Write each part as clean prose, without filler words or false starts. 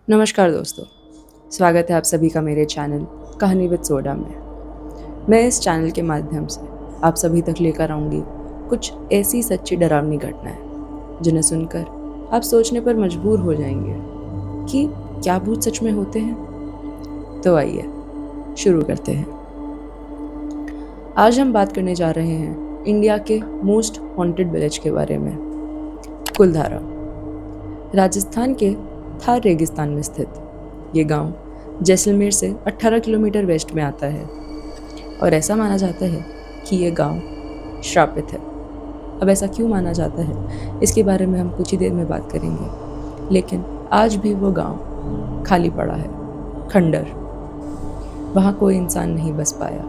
नमस्कार दोस्तों, स्वागत है आप सभी का मेरे चैनल कहानी विद सोडा में। मैं इस चैनल के माध्यम से आप सभी तक लेकर आऊँगी कुछ ऐसी सच्ची डरावनी घटनाएं जिन्हें सुनकर आप सोचने पर मजबूर हो जाएंगे कि क्या भूत सच में होते हैं। तो आइए शुरू करते हैं। आज हम बात करने जा रहे हैं इंडिया के मोस्ट हॉन्टेड विलेज के बारे में, कुलधारा। राजस्थान के थार रेगिस्तान में स्थित ये गांव जैसलमेर से 18 किलोमीटर वेस्ट में आता है और ऐसा माना जाता है कि ये गांव श्रापित है। अब ऐसा क्यों माना जाता है इसके बारे में हम कुछ ही देर में बात करेंगे, लेकिन आज भी वो गांव खाली पड़ा है, खंडर। वहाँ कोई इंसान नहीं बस पाया।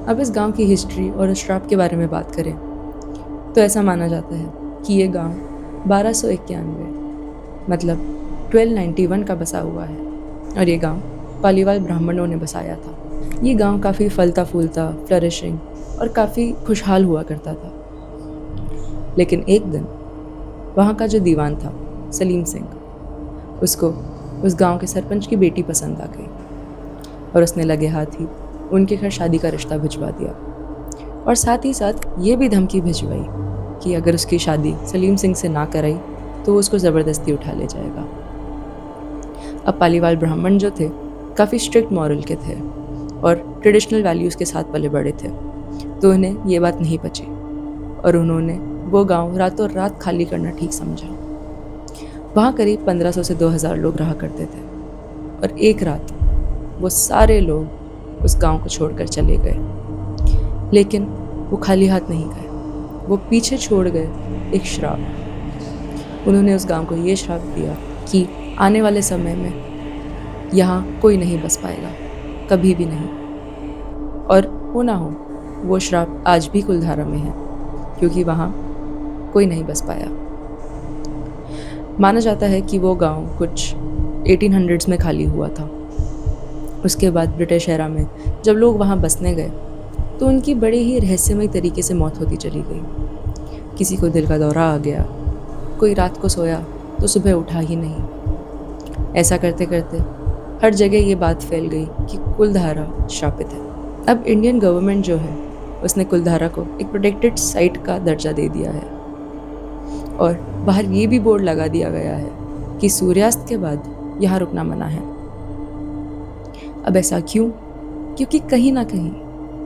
अब इस गांव की हिस्ट्री और उस श्राप के बारे में बात करें तो ऐसा माना जाता है कि ये गांव 1291 मतलब 1291 का बसा हुआ है और ये गांव पालीवाल ब्राह्मणों ने बसाया था। ये गांव काफ़ी फलता फूलता, फ्लरिशिंग और काफ़ी खुशहाल हुआ करता था। लेकिन एक दिन वहाँ का जो दीवान था सलीम सिंह, उसको उस गांव के सरपंच की बेटी पसंद आ गई और उसने लगे हाथ ही उनके घर शादी का रिश्ता भिजवा दिया और साथ ही साथ ये भी धमकी भिजवाई कि अगर उसकी शादी सलीम सिंह से ना कराई तो वो उसको ज़बरदस्ती उठा ले जाएगा। अब पालीवाल ब्राह्मण जो थे काफ़ी स्ट्रिक्ट मॉरल के थे और ट्रेडिशनल वैल्यूज़ के साथ पले बड़े थे, तो उन्हें ये बात नहीं पची और उन्होंने वो गांव रातों रात खाली करना ठीक समझा। वहाँ करीब 1500 से 2000 लोग रहा करते थे और एक रात वो सारे लोग उस गांव को छोड़कर चले गए। लेकिन वो खाली हाथ नहीं गए, वो पीछे छोड़ गए एक श्राप। उन्होंने उस गांव को ये श्राप दिया कि आने वाले समय में यहाँ कोई नहीं बस पाएगा, कभी भी नहीं। और हो ना हो, वो श्राप आज भी कुलधारा में है क्योंकि वहाँ कोई नहीं बस पाया। माना जाता है कि वो गांव कुछ 1800s में खाली हुआ था। उसके बाद ब्रिटिश एरा में जब लोग वहाँ बसने गए तो उनकी बड़े ही रहस्यमय तरीके से मौत होती चली गई। किसी को दिल का दौरा आ गया, कोई रात को सोया तो सुबह उठा ही नहीं। ऐसा करते करते हर जगह ये बात फैल गई कि कुलधारा श्रापित है। अब इंडियन गवर्नमेंट जो है उसने कुलधारा को एक प्रोटेक्टेड साइट का दर्जा दे दिया है और बाहर ये भी बोर्ड लगा दिया गया है कि सूर्यास्त के बाद यहाँ रुकना मना है। अब ऐसा क्यों? क्योंकि कहीं ना कहीं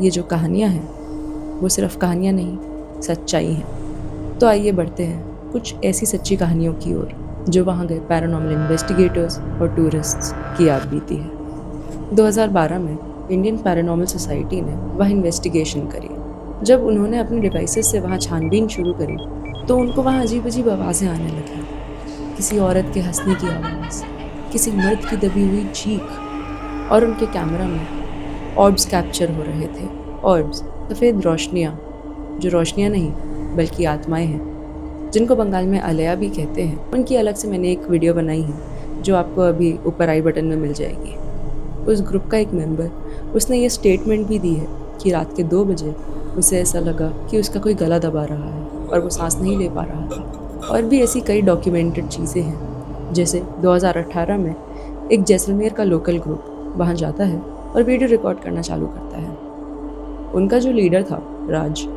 ये जो कहानियाँ हैं वो सिर्फ कहानियाँ नहीं, सच्चाई हैं। तो आइए बढ़ते हैं कुछ ऐसी सच्ची कहानियों की ओर जो वहाँ गए पैरानॉर्मल इन्वेस्टिगेटर्स और टूरिस्ट्स की याद बीती है। 2012 में इंडियन पैरानॉर्मल सोसाइटी ने वह इन्वेस्टिगेशन करी। जब उन्होंने अपने डिवाइसेस से वहाँ छानबीन शुरू करी तो उनको वहाँ अजीब अजीब आवाज़ें आने लगी। किसी औरत के हंसने की आवाज़, किसी मर्द की दबी हुई चीख और उनके कैमरा में ऑर्ब्स कैप्चर हो रहे थे। ऑर्ब्स सफ़ेद रोशनियाँ, जो रोशनियाँ नहीं बल्कि आत्माएं हैं, जिनको बंगाल में अलया भी कहते हैं। उनकी अलग से मैंने एक वीडियो बनाई है जो आपको अभी ऊपर आई बटन में मिल जाएगी। उस ग्रुप का एक मेंबर, उसने ये स्टेटमेंट भी दी है कि रात के 2 बजे उसे ऐसा लगा कि उसका कोई गला दबा रहा है और वो सांस नहीं ले पा रहा था। और भी ऐसी कई डॉक्यूमेंटेड चीज़ें हैं, जैसे 2018 में एक जैसलमेर का लोकल ग्रुप वहाँ जाता है और वीडियो रिकॉर्ड करना चालू करता है। उनका जो लीडर था राज,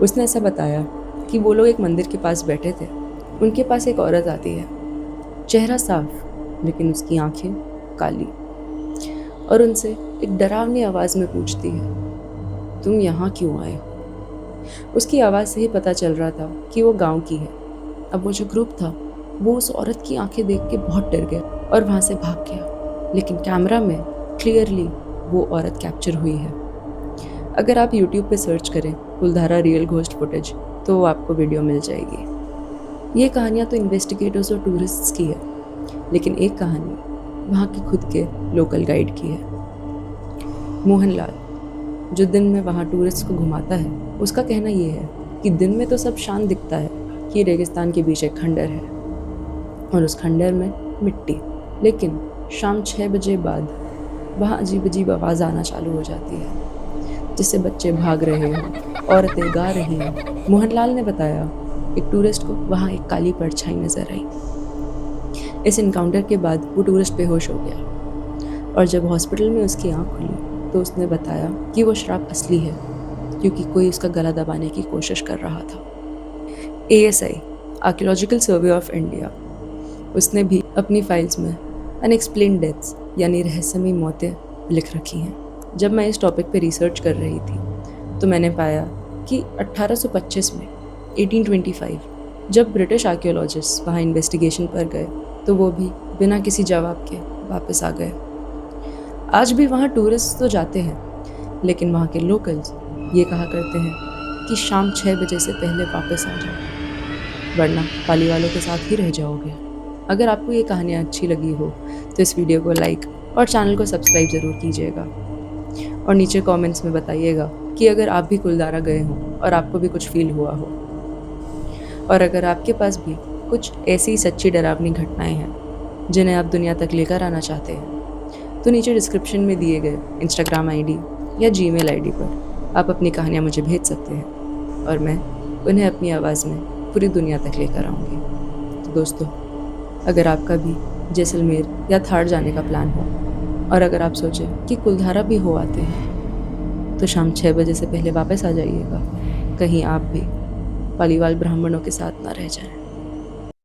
उसने ऐसा बताया कि वो लोग एक मंदिर के पास बैठे थे। उनके पास एक औरत आती है, चेहरा साफ लेकिन उसकी आंखें काली, और उनसे एक डरावनी आवाज़ में पूछती है, तुम यहाँ क्यों आए हो? उसकी आवाज़ से ही पता चल रहा था कि वो गांव की है। अब वो जो ग्रुप था वो उस औरत की आंखें देख के बहुत डर गया और वहाँ से भाग गया, लेकिन कैमरा में क्लियरली वो औरत कैप्चर हुई है। अगर आप YouTube पे सर्च करें कुलधारा रियल घोस्ट फुटेज तो आपको वीडियो मिल जाएगी। ये कहानियाँ तो इन्वेस्टिगेटर्स और टूरिस्ट्स की है, लेकिन एक कहानी वहाँ के खुद के लोकल गाइड की है। मोहनलाल, जो दिन में वहाँ टूरिस्ट को घुमाता है, उसका कहना ये है कि दिन में तो सब शांत दिखता है कि रेगिस्तान के बीच एक खंडर है और उस खंडर में मिट्टी, लेकिन शाम 6 बजे बाद वहाँ अजीब अजीब आवाज़ आना चालू हो जाती है, जिससे बच्चे भाग रहे हों, औरतें गा रही हैं। मोहनलाल ने बताया एक टूरिस्ट को वहाँ एक काली परछाई नजर आई। इस इनकाउंटर के बाद वो टूरिस्ट बेहोश हो गया और जब हॉस्पिटल में उसकी आँख खुली तो उसने बताया कि वो शराब असली है क्योंकि कोई उसका गला दबाने की कोशिश कर रहा था। ASI archaeological survey of India, उसने भी अपनी फाइल्स में अनएक्सप्लेन्ड डेथ्स यानी रहस्यमयी मौतें लिख रखी हैं। जब मैं इस टॉपिक पे रिसर्च कर रही थी तो मैंने पाया कि 1825 में 1825 जब ब्रिटिश आर्कियोलॉजिस्ट वहाँ इन्वेस्टिगेशन पर गए तो वो भी बिना किसी जवाब के वापस आ गए। आज भी वहाँ टूरिस्ट तो जाते हैं लेकिन वहाँ के लोकल्स ये कहा करते हैं कि शाम 6 बजे से पहले वापस आ जाओ वरना पाली वालों के साथ ही रह जाओगे। अगर आपको ये कहानियाँ अच्छी लगी हो तो इस वीडियो को लाइक और चैनल को सब्सक्राइब ज़रूर कीजिएगा और नीचे कमेंट्स में बताइएगा कि अगर आप भी कुलधारा गए हों और आपको भी कुछ फील हुआ हो, और अगर आपके पास भी कुछ ऐसी सच्ची डरावनी घटनाएं हैं जिन्हें आप दुनिया तक लेकर आना चाहते हैं तो नीचे डिस्क्रिप्शन में दिए गए इंस्टाग्राम ID या Gmail ID पर आप अपनी कहानियाँ मुझे भेज सकते हैं और मैं उन्हें अपनी आवाज़ में पूरी दुनिया तक लेकर आऊँगी। तो दोस्तों, अगर आपका भी जैसलमेर या थार जाने का प्लान हो और अगर आप सोचें कि कुलधारा भी हो आते हैं तो शाम 6 बजे से पहले वापस आ जाइएगा, कहीं आप भी पालीवाल ब्राह्मणों के साथ ना रह जाएं।